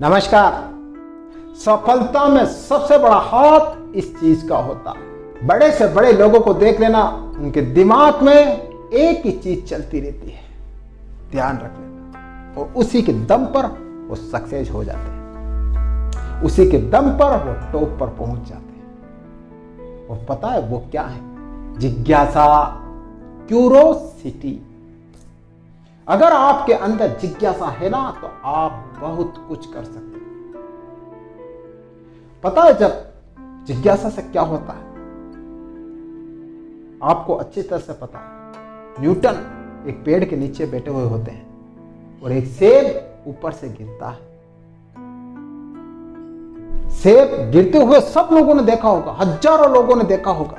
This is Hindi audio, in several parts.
नमस्कार। सफलता में सबसे बड़ा हाथ इस चीज का होता है। बड़े से बड़े लोगों को देख लेना, उनके दिमाग में एक ही चीज चलती रहती है, ध्यान रख लेना, और उसी के दम पर वो सक्सेस हो जाते हैं, उसी के दम पर वो टॉप पर पहुंच जाते हैं। और पता है वो क्या है? जिज्ञासा, क्यूरोसिटी। अगर आपके अंदर जिज्ञासा है ना, तो आप बहुत कुछ कर सकते हैं। पता है जब जिज्ञासा से क्या होता है? आपको अच्छी तरह से पता है। न्यूटन एक पेड़ के नीचे बैठे हुए होते हैं और एक सेब ऊपर से गिरता है। सेब गिरते हुए सब लोगों ने देखा होगा, हजारों लोगों ने देखा होगा,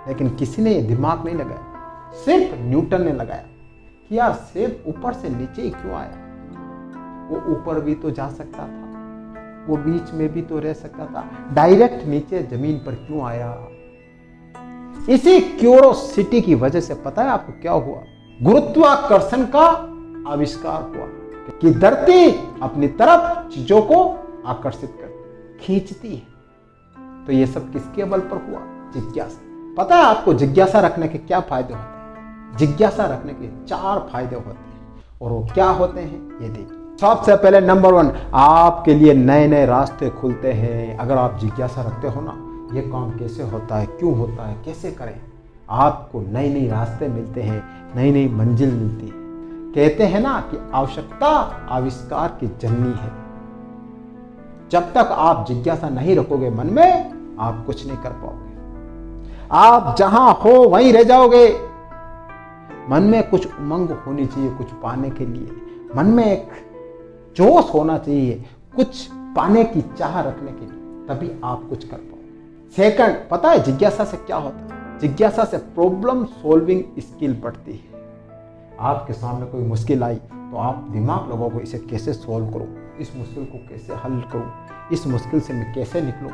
लेकिन किसी ने ये दिमाग नहीं लगाया, सिर्फ न्यूटन ने लगाया कि यार सेब ऊपर से नीचे ही क्यों आया? वो ऊपर भी तो जा सकता था, वो बीच में भी तो रह सकता था, डायरेक्ट नीचे जमीन पर क्यों आया? इसी क्यूरोसिटी की वजह से पता है आपको क्या हुआ? गुरुत्वाकर्षण का आविष्कार हुआ कि धरती अपनी तरफ चीजों को आकर्षित करती, खींचती है। तो ये सब किसके बल पर हुआ? जिज्ञासा। पता है आपको जिज्ञासा रखने के क्या फायदे होते हैं? जिज्ञासा रखने के 4 फायदे होते हैं, और वो क्या होते हैं ये देखिए। सबसे पहले नंबर 1, आपके लिए नए नए रास्ते खुलते हैं। अगर आप जिज्ञासा रखते हो ना, ये काम कैसे होता है, क्यों होता है, कैसे करें, आपको नए नए रास्ते मिलते हैं, नई नई मंजिल मिलती है। कहते हैं ना कि आवश्यकता आविष्कार की जननी है। जब तक आप जिज्ञासा नहीं रखोगे मन में, आप कुछ नहीं कर पाओगे। आप जहां हो वहीं रह जाओगे। मन में कुछ उमंग होनी चाहिए कुछ पाने के लिए, मन में एक जोश होना चाहिए कुछ पाने की चाह रखने के लिए, तभी आप कुछ कर पाओ। सेकंड, पता है जिज्ञासा से क्या होता है? जिज्ञासा से प्रॉब्लम सॉल्विंग स्किल बढ़ती है। आपके सामने कोई मुश्किल आई तो आप दिमाग लगाओगे, इसे कैसे सॉल्व करूं, इस मुश्किल को कैसे हल करूं, इस मुश्किल से मैं कैसे निकलूं।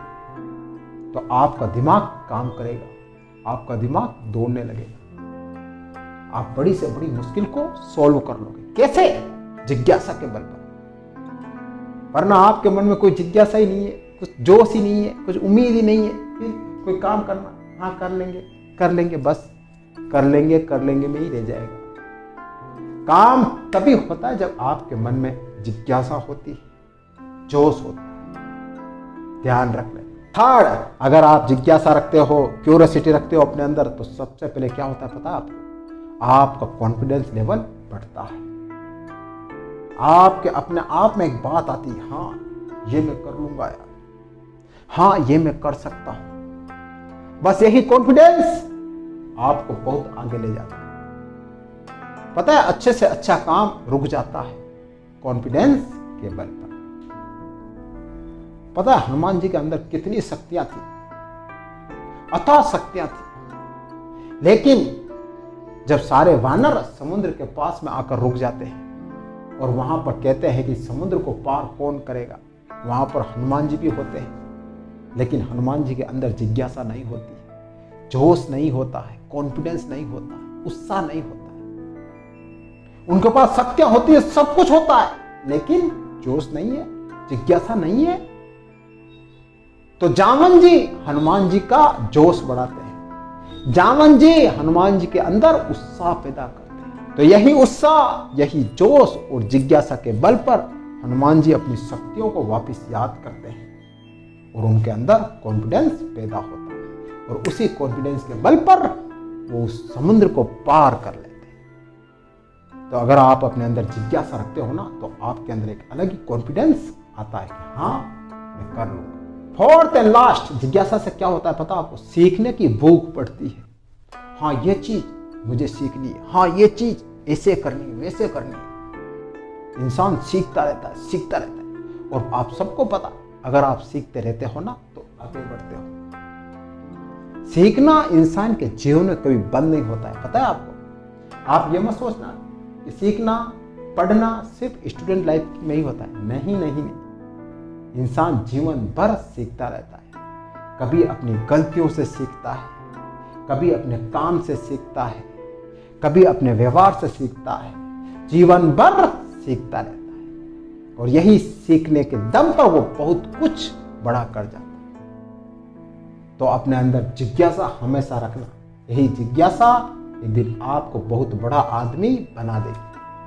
तो आपका दिमाग काम करेगा, आपका दिमाग दौड़ने लगेगा, आप बड़ी से बड़ी मुश्किल को सॉल्व कर लोगे। कैसे? जिज्ञासा के बल पर। वरना आपके मन में कोई जिज्ञासा ही नहीं है, कुछ जोश ही नहीं है, कुछ उम्मीद ही नहीं है, फिर कोई काम करना, हाँ कर लेंगे, बस कर लेंगे में ही रह जाएगा। काम तभी होता है जब आपके मन में जिज्ञासा होती है, जोश होता है। ध्यान रख लें। थर्ड, अगर आप जिज्ञासा रखते हो, क्यूरियोसिटी रखते हो अपने अंदर, तो सबसे पहले क्या होता है पता है आपको? आपका कॉन्फिडेंस लेवल बढ़ता है। आपके अपने आप में एक बात आती है, हाँ ये मैं कर लूंगा यार, हाँ ये मैं कर सकता हूं। बस यही कॉन्फिडेंस आपको बहुत आगे ले जाता है। पता है अच्छे से अच्छा काम रुक जाता है कॉन्फिडेंस के बल पर। पता है हनुमान जी के अंदर कितनी शक्तियां थी, अथाह शक्तियां थी, लेकिन जब सारे वानर समुद्र के पास में आकर रुक जाते हैं और वहां पर कहते हैं कि समुद्र को पार कौन करेगा, वहां पर हनुमान जी भी होते हैं, लेकिन हनुमान जी के अंदर जिज्ञासा नहीं होती है, जोश नहीं होता है, कॉन्फिडेंस नहीं होता है, उत्साह नहीं होता है। उनके पास शक्तियां होती है, सब कुछ होता है, लेकिन जोश नहीं है, जिज्ञासा नहीं है। तो जामवन जी हनुमान जी का जोश बढ़ाते हैं, जामवन जी हनुमान जी के अंदर उत्साह पैदा करते हैं। तो यही उत्साह, यही जोश और जिज्ञासा के बल पर हनुमान जी अपनी शक्तियों को वापस याद करते हैं और उनके अंदर कॉन्फिडेंस पैदा होता है, और उसी कॉन्फिडेंस के बल पर वो उस समुद्र को पार कर लेते हैं। तो अगर आप अपने अंदर जिज्ञासा रखते हो ना, तो आपके अंदर एक अलग ही कॉन्फिडेंस आता है कि हाँ मैं कर लूंगा। फोर्थ एंड लास्ट, जिज्ञासा से क्या होता है पता आपको? सीखने की भूख पड़ती है। हाँ ये चीज मुझे सीखनी है, हाँ ये चीज ऐसे करनी है, वैसे करनी है। इंसान सीखता रहता है, और आप सबको पता, अगर आप सीखते रहते हो ना तो आगे बढ़ते हो। सीखना इंसान के जीवन में कभी बंद नहीं होता है, पता है आपको? आप ये मत सोचना कि सीखना, पढ़ना सिर्फ स्टूडेंट लाइफ में ही होता है। नहीं, इंसान जीवन भर सीखता रहता है। कभी अपनी गलतियों से सीखता है, कभी अपने काम से सीखता है, कभी अपने व्यवहार से सीखता है, जीवन भर सीखता रहता है। और यही सीखने के दम पर वो बहुत कुछ बड़ा कर जाता है। तो अपने अंदर जिज्ञासा हमेशा रखना, यही जिज्ञासा एक दिन आपको बहुत बड़ा आदमी बना देगी।